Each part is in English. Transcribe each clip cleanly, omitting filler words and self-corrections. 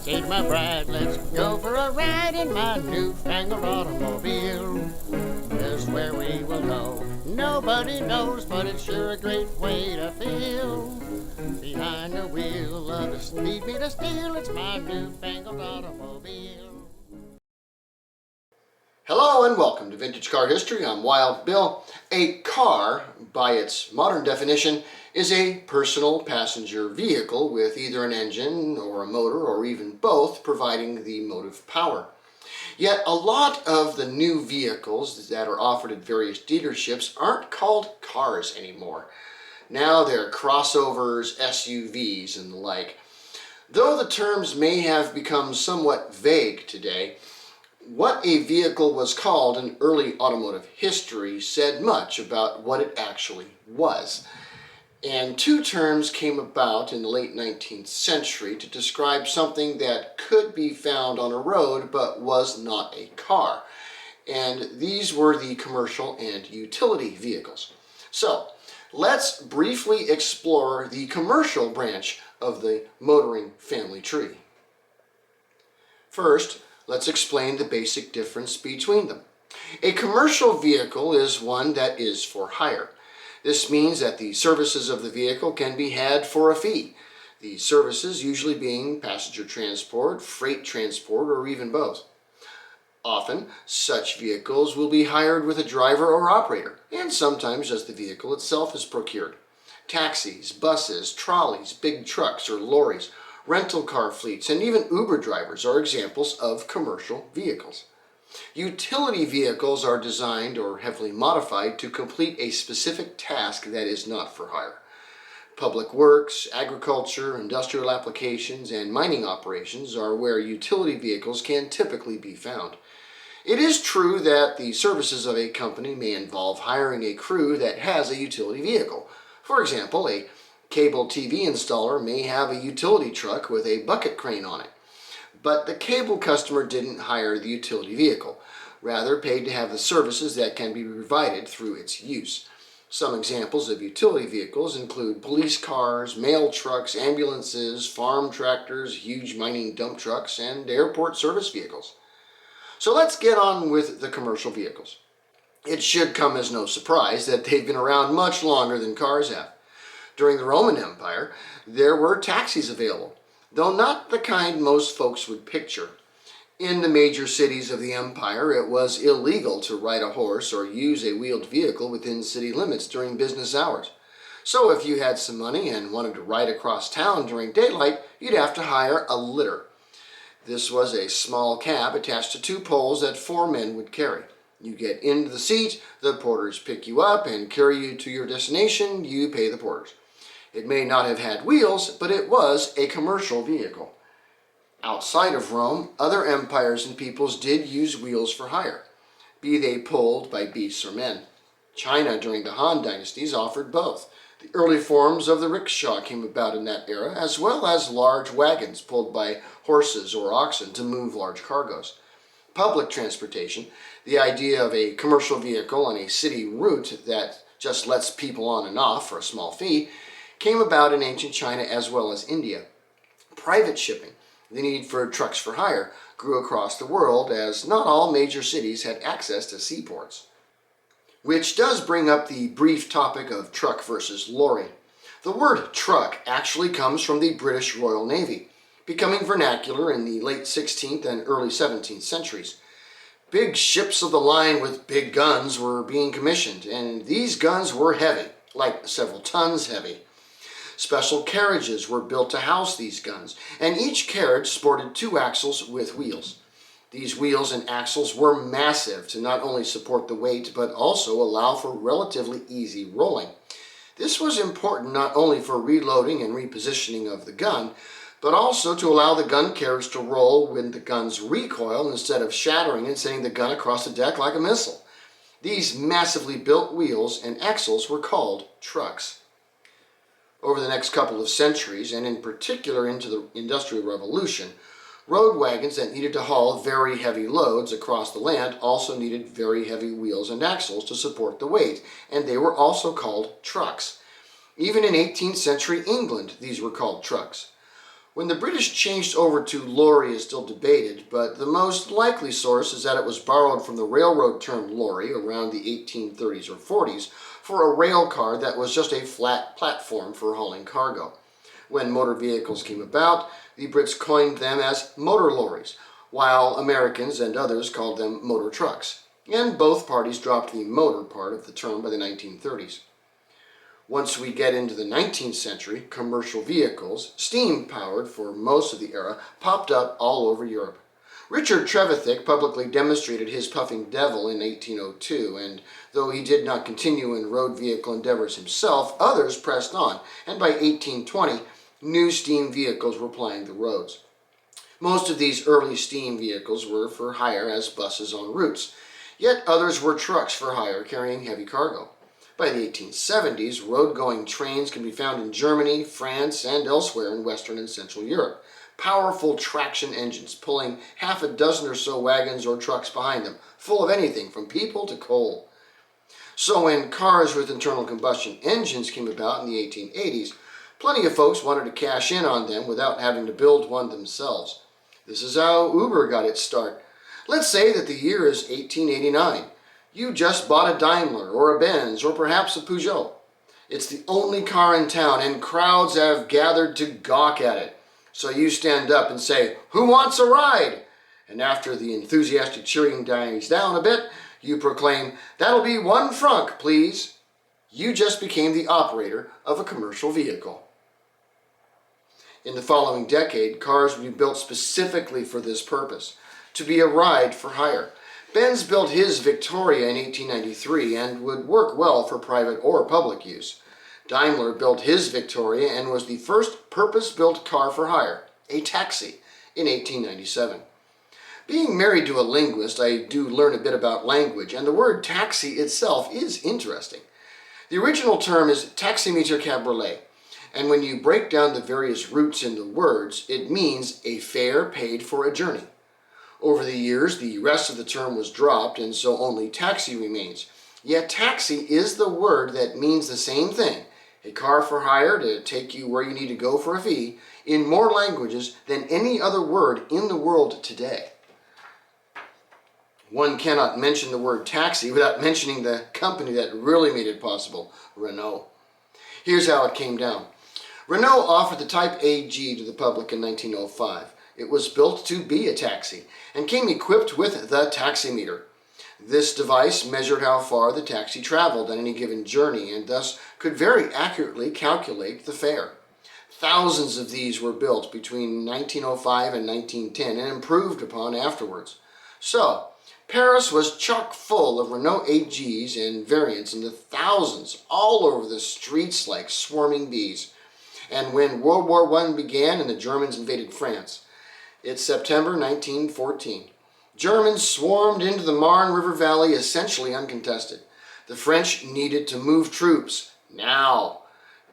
Take my bride, let's go for a ride in my newfangled automobile. Just where we will go, nobody knows, but it's sure a great way to feel. Behind the wheel of the speed meter steel, it's my newfangled automobile. Hello and welcome to Vintage Car History. I'm Wild Bill. A car, by its modern definition, is a personal passenger vehicle with either an engine or a motor or even both providing the motive power. Yet a lot of the new vehicles that are offered at various dealerships aren't called cars anymore. Now they're crossovers, SUVs, and the like. Though the terms may have become somewhat vague today, what a vehicle was called in early automotive history said much about what it actually was. And two terms came about in the late 19th century to describe something that could be found on a road but was not a car. And these were the commercial and utility vehicles. So, let's briefly explore the commercial branch of the motoring family tree. First, let's explain the basic difference between them. A commercial vehicle is one that is for hire. This means that the services of the vehicle can be had for a fee. The services usually being passenger transport, freight transport, or even both. Often, such vehicles will be hired with a driver or operator, and sometimes just the vehicle itself is procured. Taxis, buses, trolleys, big trucks or lorries, rental car fleets, and even Uber drivers are examples of commercial vehicles. Utility vehicles are designed or heavily modified to complete a specific task that is not for hire. Public works, agriculture, industrial applications, and mining operations are where utility vehicles can typically be found. It is true that the services of a company may involve hiring a crew that has a utility vehicle. For example, a cable TV installer may have a utility truck with a bucket crane on it. But the cable customer didn't hire the utility vehicle, rather paid to have the services that can be provided through its use. Some examples of utility vehicles include police cars, mail trucks, ambulances, farm tractors, huge mining dump trucks, and airport service vehicles. So let's get on with the commercial vehicles. It should come as no surprise that they've been around much longer than cars have. During the Roman Empire, there were taxis available, though not the kind most folks would picture. In the major cities of the empire, it was illegal to ride a horse or use a wheeled vehicle within city limits during business hours. So if you had some money and wanted to ride across town during daylight, you'd have to hire a litter. This was a small cab attached to two poles that four men would carry. You get into the seat, the porters pick you up and carry you to your destination, you pay the porters. It may not have had wheels, but it was a commercial vehicle. Outside of Rome, other empires and peoples did use wheels for hire, be they pulled by beasts or men. China during the Han dynasties offered both. The early forms of the rickshaw came about in that era, as well as large wagons pulled by horses or oxen to move large cargoes. Public transportation, the idea of a commercial vehicle on a city route that just lets people on and off for a small fee, came about in ancient China as well as India. Private shipping, the need for trucks for hire, grew across the world as not all major cities had access to seaports. Which does bring up the brief topic of truck versus lorry. The word truck actually comes from the British Royal Navy, becoming vernacular in the late 16th and early 17th centuries. Big ships of the line with big guns were being commissioned, and these guns were heavy, like several tons heavy. Special carriages were built to house these guns, and each carriage sported two axles with wheels. These wheels and axles were massive to not only support the weight, but also allow for relatively easy rolling. This was important not only for reloading and repositioning of the gun, but also to allow the gun carriage to roll when the guns recoil instead of shattering and sending the gun across the deck like a missile. These massively built wheels and axles were called trucks. Over the next couple of centuries, and in particular into the Industrial Revolution, road wagons that needed to haul very heavy loads across the land also needed very heavy wheels and axles to support the weight, and they were also called trucks. Even in 18th century England, these were called trucks. When the British changed over to lorry is still debated, but the most likely source is that it was borrowed from the railroad term lorry around the 1830s or 40s for a rail car that was just a flat platform for hauling cargo. When motor vehicles came about, the Brits coined them as motor lorries, while Americans and others called them motor trucks, and both parties dropped the motor part of the term by the 1930s. Once we get into the 19th century, commercial vehicles, steam-powered for most of the era, popped up all over Europe. Richard Trevithick publicly demonstrated his puffing devil in 1802, and though he did not continue in road vehicle endeavors himself, others pressed on, and by 1820, new steam vehicles were plying the roads. Most of these early steam vehicles were for hire as buses on routes, yet others were trucks for hire carrying heavy cargo. By the 1870s, road-going trains can be found in Germany, France, and elsewhere in Western and Central Europe. Powerful traction engines pulling half a dozen or so wagons or trucks behind them, full of anything from people to coal. So when cars with internal combustion engines came about in the 1880s, plenty of folks wanted to cash in on them without having to build one themselves. This is how Uber got its start. Let's say that the year is 1889. You just bought a Daimler or a Benz or perhaps a Peugeot. It's the only car in town and crowds have gathered to gawk at it. So you stand up and say, "Who wants a ride?" And after the enthusiastic cheering dies down a bit, you proclaim, "That'll be 1 franc, please." You just became the operator of a commercial vehicle. In the following decade, cars would be built specifically for this purpose, to be a ride for hire. Benz built his Victoria in 1893 and would work well for private or public use. Daimler built his Victoria and was the first purpose-built car for hire, a taxi, in 1897. Being married to a linguist, I do learn a bit about language, and the word taxi itself is interesting. The original term is taximeter cabriolet, and when you break down the various roots in the words, it means a fare paid for a journey. Over the years, the rest of the term was dropped, and so only taxi remains. Yet taxi is the word that means the same thing, a car for hire to take you where you need to go for a fee, in more languages than any other word in the world today. One cannot mention the word taxi without mentioning the company that really made it possible, Renault. Here's how it came down. Renault offered the Type AG to the public in 1905. It was built to be a taxi and came equipped with the taximeter. This device measured how far the taxi traveled on any given journey and thus could very accurately calculate the fare. Thousands of these were built between 1905 and 1910 and improved upon afterwards. So, Paris was chock full of Renault AGs and variants in the thousands, all over the streets like swarming bees. And when World War I began and the Germans invaded France, it's September 1914. Germans swarmed into the Marne River Valley essentially uncontested. The French needed to move troops now.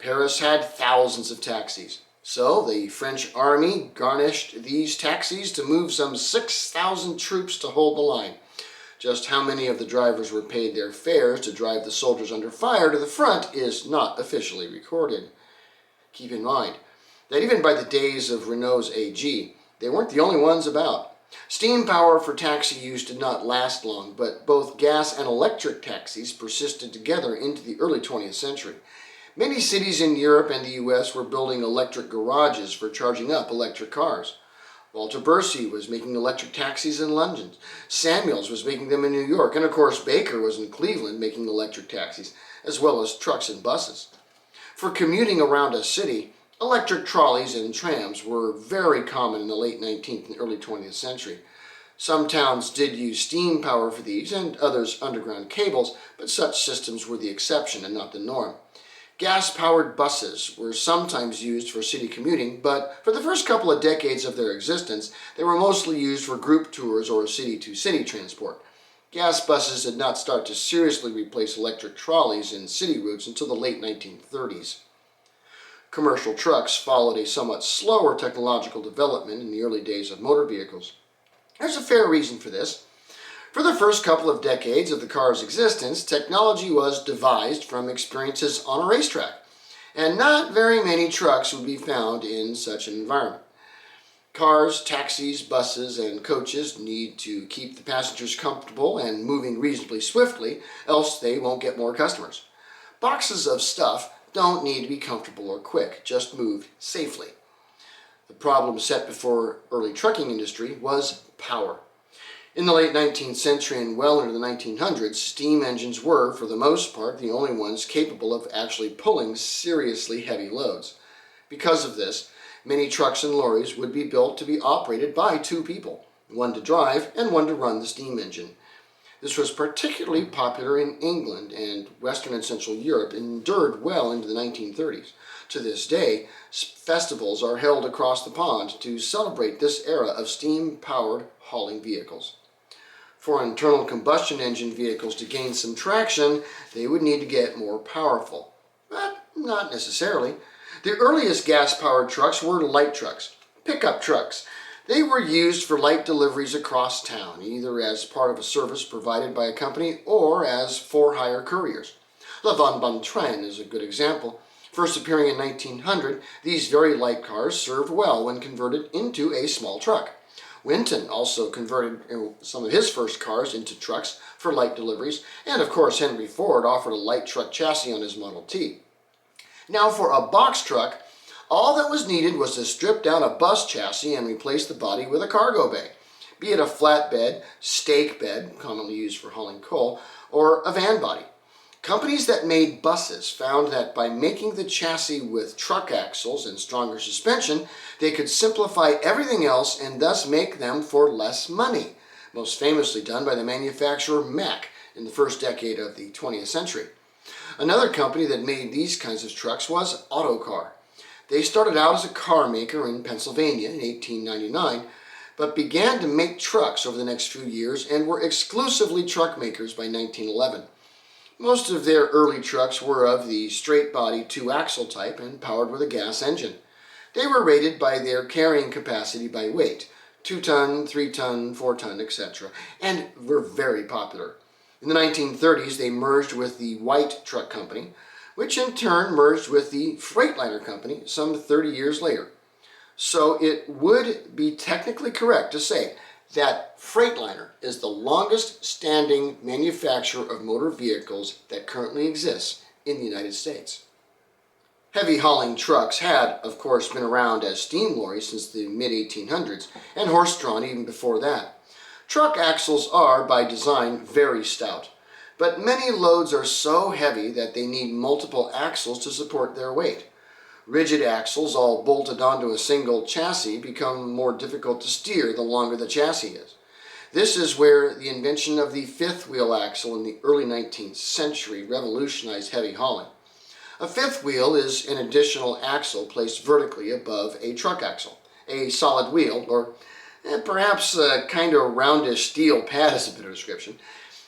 Paris had thousands of taxis. So the French army garnished these taxis to move some 6,000 troops to hold the line. Just how many of the drivers were paid their fares to drive the soldiers under fire to the front is not officially recorded. Keep in mind that even by the days of Renault's AG, they weren't the only ones about. Steam power for taxi use did not last long, but both gas and electric taxis persisted together into the early 20th century. Many cities in Europe and the US were building electric garages for charging up electric cars. Walter Bercy was making electric taxis in London. Samuels was making them in New York. And of course, Baker was in Cleveland making electric taxis, as well as trucks and buses. For commuting around a city, electric trolleys and trams were very common in the late 19th and early 20th century. Some towns did use steam power for these and others underground cables, but such systems were the exception and not the norm. Gas-powered buses were sometimes used for city commuting, but for the first couple of decades of their existence, they were mostly used for group tours or city-to-city transport. Gas buses did not start to seriously replace electric trolleys in city routes until the late 1930s. Commercial trucks followed a somewhat slower technological development in the early days of motor vehicles. There's a fair reason for this. For the first couple of decades of the car's existence, technology was devised from experiences on a racetrack, and not very many trucks would be found in such an environment. Cars, taxis, buses, and coaches need to keep the passengers comfortable and moving reasonably swiftly, else they won't get more customers. Boxes of stuff don't need to be comfortable or quick, just moved safely. The problem set before early trucking industry was power. In the late 19th century and well into the 1900s, steam engines were, for the most part, the only ones capable of actually pulling seriously heavy loads. Because of this, many trucks and lorries would be built to be operated by two people, one to drive and one to run the steam engine. This was particularly popular in England, and Western and Central Europe endured well into the 1930s. To this day, festivals are held across the pond to celebrate this era of steam-powered hauling vehicles. For internal combustion engine vehicles to gain some traction, they would need to get more powerful. But not necessarily. The earliest gas-powered trucks were light trucks, pickup trucks. They were used for light deliveries across town, either as part of a service provided by a company or as for-hire couriers. La Van Bon Train is a good example. First appearing in 1900, these very light cars served well when converted into a small truck. Winton also converted some of his first cars into trucks for light deliveries, and of course Henry Ford offered a light truck chassis on his Model T. Now for a box truck, all that was needed was to strip down a bus chassis and replace the body with a cargo bay, be it a flatbed, stake bed, commonly used for hauling coal, or a van body. Companies that made buses found that by making the chassis with truck axles and stronger suspension, they could simplify everything else and thus make them for less money, most famously done by the manufacturer Mack in the first decade of the 20th century. Another company that made these kinds of trucks was Autocar. They started out as a car maker in Pennsylvania in 1899, but began to make trucks over the next few years and were exclusively truck makers by 1911. Most of their early trucks were of the straight-body two-axle type and powered with a gas engine. They were rated by their carrying capacity by weight, 2-ton, 3-ton, 4-ton, etc., and were very popular. In the 1930s, they merged with the White Truck Company, which in turn merged with the Freightliner Company some 30 years later. So it would be technically correct to say that Freightliner is the longest standing manufacturer of motor vehicles that currently exists in the United States. Heavy hauling trucks had, of course, been around as steam lorries since the mid-1800s, and horse-drawn even before that. Truck axles are, by design, very stout, but many loads are so heavy that they need multiple axles to support their weight. Rigid axles, all bolted onto a single chassis, become more difficult to steer the longer the chassis is. This is where the invention of the fifth wheel axle in the early 19th century revolutionized heavy hauling. A fifth wheel is an additional axle placed vertically above a truck axle. A solid wheel, or perhaps a kind of roundish steel pad is a better description,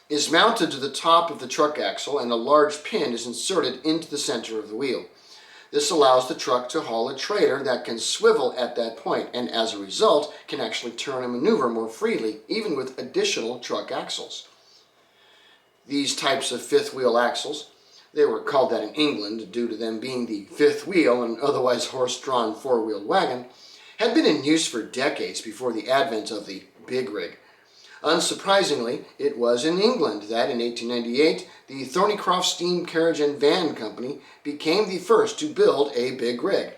is mounted to the top of the truck axle and a large pin is inserted into the center of the wheel. This allows the truck to haul a trailer that can swivel at that point and as a result can actually turn and maneuver more freely even with additional truck axles. These types of fifth wheel axles, they were called that in England due to them being the fifth wheel and otherwise horse-drawn four-wheeled wagon, had been in use for decades before the advent of the big rig. Unsurprisingly, it was in England that in 1898 the Thornycroft Steam Carriage and Van Company became the first to build a big rig,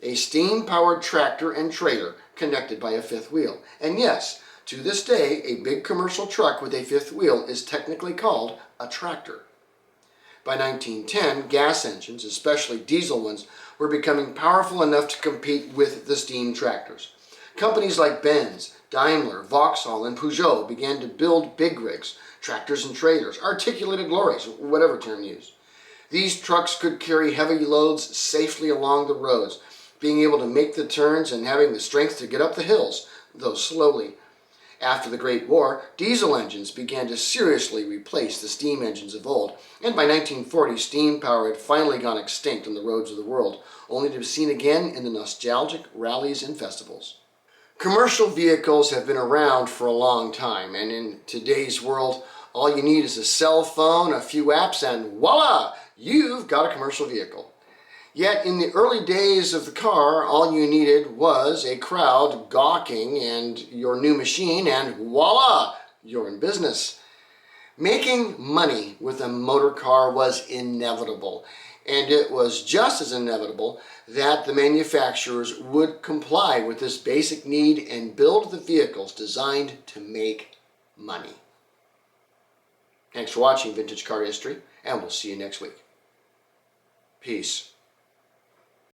a steam-powered tractor and trailer connected by a fifth wheel. And yes, to this day, a big commercial truck with a fifth wheel is technically called a tractor. By 1910, gas engines, especially diesel ones, were becoming powerful enough to compete with the steam tractors. Companies like Benz, Daimler, Vauxhall, and Peugeot began to build big rigs, tractors and trailers, articulated lorries, whatever term used. These trucks could carry heavy loads safely along the roads, being able to make the turns and having the strength to get up the hills, though slowly. After the Great War, diesel engines began to seriously replace the steam engines of old, and by 1940 steam power had finally gone extinct on the roads of the world, only to be seen again in the nostalgic rallies and festivals. Commercial vehicles have been around for a long time, and in today's world, all you need is a cell phone, a few apps, and voila! You've got a commercial vehicle. Yet in the early days of the car, all you needed was a crowd gawking and your new machine, and voila, you're in business. Making money with a motor car was inevitable, and it was just as inevitable that the manufacturers would comply with this basic need and build the vehicles designed to make money. Thanks for watching Vintage Car History, and we'll see you next week. Peace.